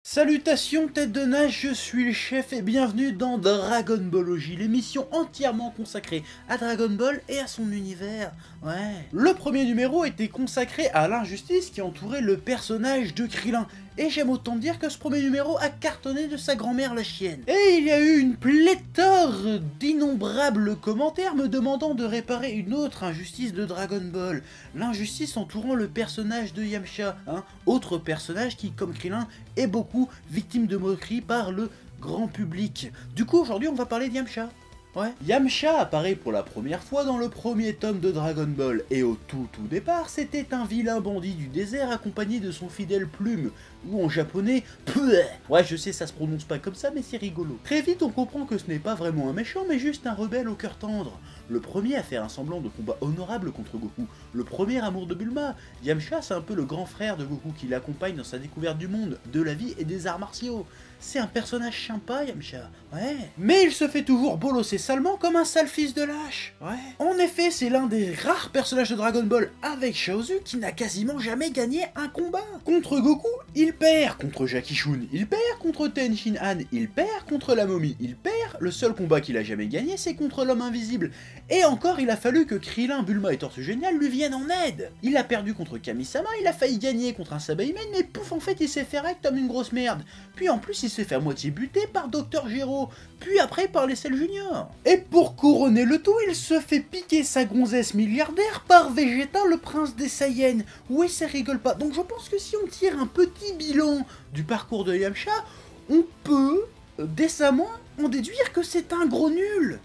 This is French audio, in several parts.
Salutations tête de nage, je suis le chef et bienvenue dans Dragon Ballologie, l'émission entièrement consacrée à Dragon Ball et à son univers. Ouais. Le premier numéro était consacré à l'injustice qui entourait le personnage de Krillin. Et j'aime autant dire que ce premier numéro a cartonné de sa grand-mère la chienne. Et il y a eu une pléthore d'innombrables commentaires me demandant de réparer une autre injustice de Dragon Ball. L'injustice entourant le personnage de Yamcha, autre personnage qui, comme Krillin, est beaucoup victime de moqueries par le grand public. Du coup, aujourd'hui, on va parler de Yamcha. Ouais. Yamcha apparaît pour la première fois dans le premier tome de Dragon Ball, et au tout départ, c'était un vilain bandit du désert accompagné de son fidèle Plume, ou en japonais, Pueh. Ouais, je sais, ça se prononce pas comme ça, mais c'est rigolo. Très vite, on comprend que ce n'est pas vraiment un méchant, mais juste un rebelle au cœur tendre. Le premier à faire un semblant de combat honorable contre Goku, le premier amour de Bulma. Yamcha, c'est un peu le grand frère de Goku qui l'accompagne dans sa découverte du monde, de la vie et des arts martiaux. C'est un personnage sympa, Yamcha, ouais. Mais il se fait toujours bolosser salement comme un sale fils de lâche, ouais. En effet, c'est l'un des rares personnages de Dragon Ball avec Chaozu qui n'a quasiment jamais gagné un combat. Contre Goku, il perd. Contre Jackie Chun, il perd. Contre Ten Shin Han, il perd. Contre la momie, il perd. Le seul combat qu'il a jamais gagné, c'est contre l'homme invisible. Et encore, il a fallu que Krillin, Bulma et Tortue Géniale lui viennent en aide. Il a perdu contre Kami-sama, il a failli gagner contre un Sabaïmen, mais pouf, en fait, il s'est fait rect comme une grosse merde. Puis en plus, il s'est fait à moitié buter par Dr Gero, puis après par les Cell Junior. Et pour couronner le tout, il se fait piquer sa gonzesse milliardaire par Vegeta, le prince des Saiyans. Oui, ça rigole pas. Donc je pense que si on tire un petit bilan du parcours de Yamcha, on peut décemment en déduire que c'est un gros nul.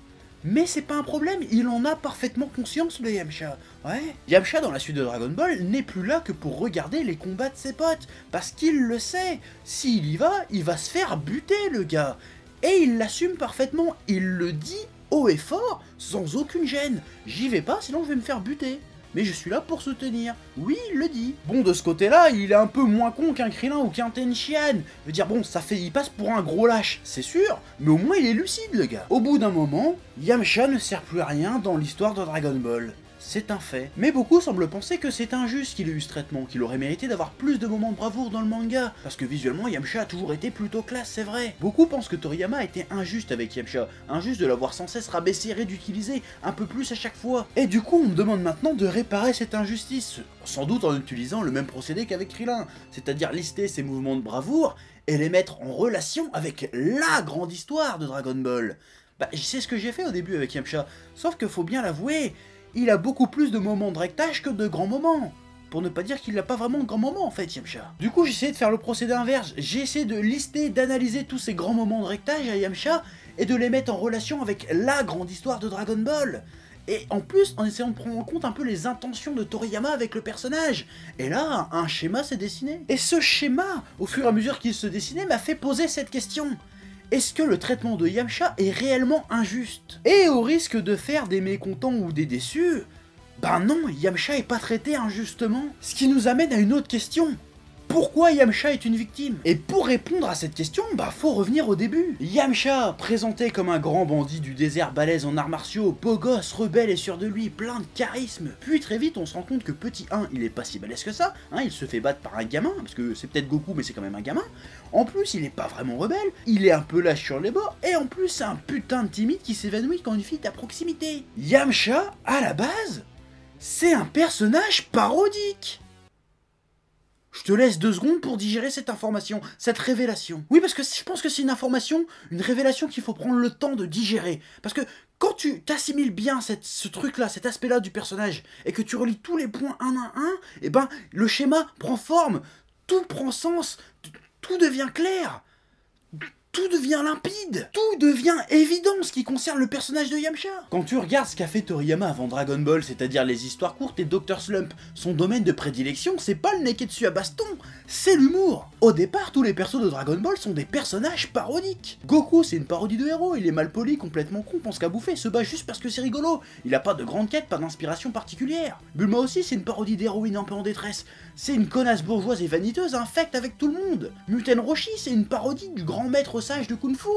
Mais c'est pas un problème, il en a parfaitement conscience, le Yamcha. Ouais. Yamcha, dans la suite de Dragon Ball, n'est plus là que pour regarder les combats de ses potes. Parce qu'il le sait. S'il y va, il va se faire buter, le gars. Et il l'assume parfaitement. Il le dit haut et fort, sans aucune gêne. J'y vais pas, sinon je vais me faire buter. Mais je suis là pour soutenir. Oui, il le dit. Bon, de ce côté-là, il est un peu moins con qu'un Krillin ou qu'un Ten Shin Han. Je veux dire, bon, il passe pour un gros lâche, c'est sûr, mais au moins il est lucide, le gars. Au bout d'un moment, Yamcha ne sert plus à rien dans l'histoire de Dragon Ball. C'est un fait. Mais beaucoup semblent penser que c'est injuste qu'il ait eu ce traitement, qu'il aurait mérité d'avoir plus de moments de bravoure dans le manga, parce que visuellement Yamcha a toujours été plutôt classe, c'est vrai. Beaucoup pensent que Toriyama a été injuste avec Yamcha, injuste de l'avoir sans cesse rabaissé et réutiliser un peu plus à chaque fois. Et du coup on me demande maintenant de réparer cette injustice, sans doute en utilisant le même procédé qu'avec Krillin, c'est-à-dire lister ses mouvements de bravoure et les mettre en relation avec la grande histoire de Dragon Ball. Bah c'est ce que j'ai fait au début avec Yamcha, sauf que faut bien l'avouer, il a beaucoup plus de moments de rectage que de grands moments. Pour ne pas dire qu'il n'a pas vraiment de grands moments en fait, Yamcha. Du coup, j'ai essayé de faire le procédé inverse. J'ai essayé de lister, d'analyser tous ces grands moments de rectage à Yamcha et de les mettre en relation avec la grande histoire de Dragon Ball. Et en plus, en essayant de prendre en compte un peu les intentions de Toriyama avec le personnage. Et là, un schéma s'est dessiné. Et ce schéma, au fur et à mesure qu'il se dessinait, m'a fait poser cette question. Est-ce que le traitement de Yamcha est réellement injuste? Et au risque de faire des mécontents ou des déçus, ben non, Yamcha est pas traité injustement. Ce qui nous amène à une autre question. Pourquoi Yamcha est une victime? Et pour répondre à cette question, bah faut revenir au début. Yamcha, présenté comme un grand bandit du désert balèze en arts martiaux, beau gosse, rebelle et sûr de lui, plein de charisme. Puis très vite on se rend compte que petit 1, il est pas si balèze que ça, il se fait battre par un gamin, parce que c'est peut-être Goku mais c'est quand même un gamin. En plus il est pas vraiment rebelle, il est un peu lâche sur les bords, et en plus c'est un putain de timide qui s'évanouit quand une fille est à proximité. Yamcha, à la base, c'est un personnage parodique. Je te laisse 2 secondes pour digérer cette information, cette révélation. Oui, parce que je pense que c'est une révélation qu'il faut prendre le temps de digérer. Parce que quand tu t'assimiles bien ce truc-là, cet aspect-là du personnage, et que tu relis tous les points un à un, et ben le schéma prend forme, tout prend sens, tout devient clair. Tout devient limpide, tout devient évident ce qui concerne le personnage de Yamcha. Quand tu regardes ce qu'a fait Toriyama avant Dragon Ball, c'est-à-dire les histoires courtes et Dr Slump, son domaine de prédilection, c'est pas le neketsu à baston, c'est l'humour. Au départ, tous les persos de Dragon Ball sont des personnages parodiques. Goku, c'est une parodie de héros, il est mal poli, complètement con, pense qu'à bouffer, se bat juste parce que c'est rigolo. Il a pas de grande quête, pas d'inspiration particulière. Bulma aussi, c'est une parodie d'héroïne un peu en détresse. C'est une connasse bourgeoise et vaniteuse, infecte avec tout le monde. Muten Roshi, c'est une parodie du grand maître sage de Kung Fu.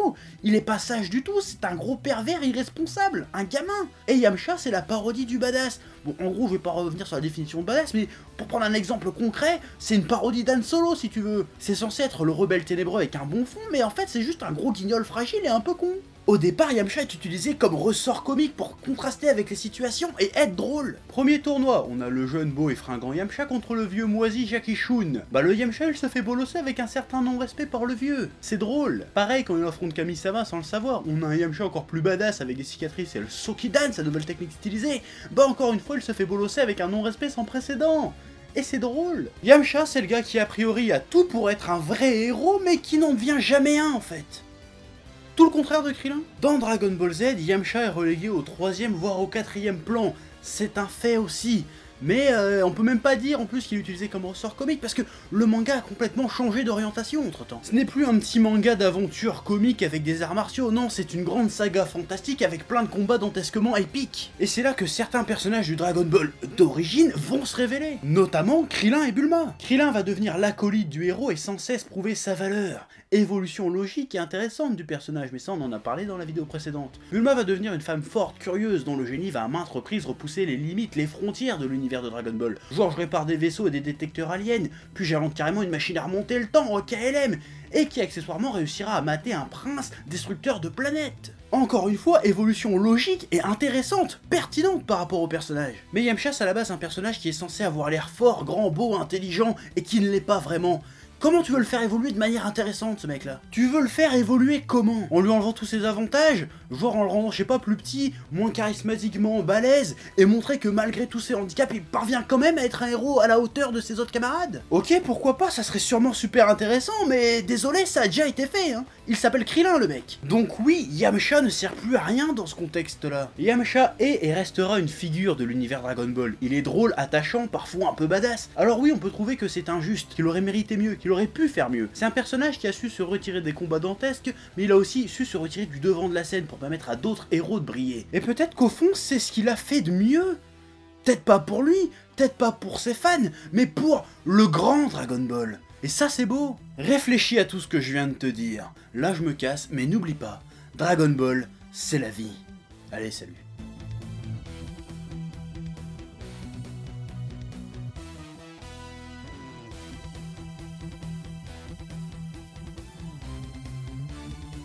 Il est pas sage du tout, c'est un gros pervers irresponsable, un gamin. Et Yamcha, c'est la parodie du badass. Bon, en gros, je vais pas revenir sur la définition de badass, mais pour prendre un exemple concret, c'est une parodie d'Han Solo, si tu veux. C'est censé être le rebelle ténébreux avec un bon fond, mais en fait, c'est juste un gros guignol fragile et un peu con. Au départ, Yamcha est utilisé comme ressort comique pour contraster avec les situations et être drôle. Premier tournoi, on a le jeune beau et fringant Yamcha contre le vieux moisi Jackie Chun. Bah le Yamcha il se fait bolosser avec un certain non-respect par le vieux. C'est drôle. Pareil quand il affronte Kami-sama sans le savoir, on a un Yamcha encore plus badass avec des cicatrices et le Sokidan, sa nouvelle technique stylisée. Bah encore une fois il se fait bolosser avec un non-respect sans précédent. Et c'est drôle. Yamcha c'est le gars qui a priori a tout pour être un vrai héros mais qui n'en devient jamais un en fait. Tout le contraire de Krillin. Dans Dragon Ball Z, Yamcha est relégué au 3e voire au 4e plan. C'est un fait aussi. Mais on peut même pas dire en plus qu'il est utilisé comme ressort comique parce que le manga a complètement changé d'orientation entre temps. Ce n'est plus un petit manga d'aventure comique avec des arts martiaux, non, c'est une grande saga fantastique avec plein de combats dantesquement épiques. Et c'est là que certains personnages du Dragon Ball d'origine vont se révéler, notamment Krillin et Bulma. Krillin va devenir l'acolyte du héros et sans cesse prouver sa valeur. Évolution logique et intéressante du personnage, mais ça on en a parlé dans la vidéo précédente. Bulma va devenir une femme forte, curieuse, dont le génie va à maintes reprises repousser les limites, les frontières de l'univers de Dragon Ball. Genre je répare des vaisseaux et des détecteurs aliens, puis j'invente carrément une machine à remonter le temps en KLM, et qui accessoirement réussira à mater un prince destructeur de planètes. Encore une fois, évolution logique et intéressante, pertinente par rapport au personnage. Mais Yamcha c'est à la base un personnage qui est censé avoir l'air fort, grand, beau, intelligent, et qui ne l'est pas vraiment. Comment tu veux le faire évoluer de manière intéressante, ce mec-là? Tu veux le faire évoluer comment? En lui enlevant tous ses avantages? Genre en le rendant, je sais pas, plus petit, moins charismatiquement balèze, et montrer que malgré tous ses handicaps, il parvient quand même à être un héros à la hauteur de ses autres camarades? Ok, pourquoi pas, ça serait sûrement super intéressant, mais désolé, ça a déjà été fait, hein. Il s'appelle Krillin, le mec. Donc oui, Yamcha ne sert plus à rien dans ce contexte-là. Yamcha est et restera une figure de l'univers Dragon Ball. Il est drôle, attachant, parfois un peu badass. Alors oui, on peut trouver que c'est injuste, qu'il aurait mérité mieux, qu'il aurait pu faire mieux. C'est un personnage qui a su se retirer des combats dantesques, mais il a aussi su se retirer du devant de la scène pour permettre à d'autres héros de briller. Et peut-être qu'au fond, c'est ce qu'il a fait de mieux. Peut-être pas pour lui, peut-être pas pour ses fans, mais pour le grand Dragon Ball. Et ça c'est beau. Réfléchis à tout ce que je viens de te dire. Là je me casse, mais n'oublie pas, Dragon Ball, c'est la vie. Allez, salut.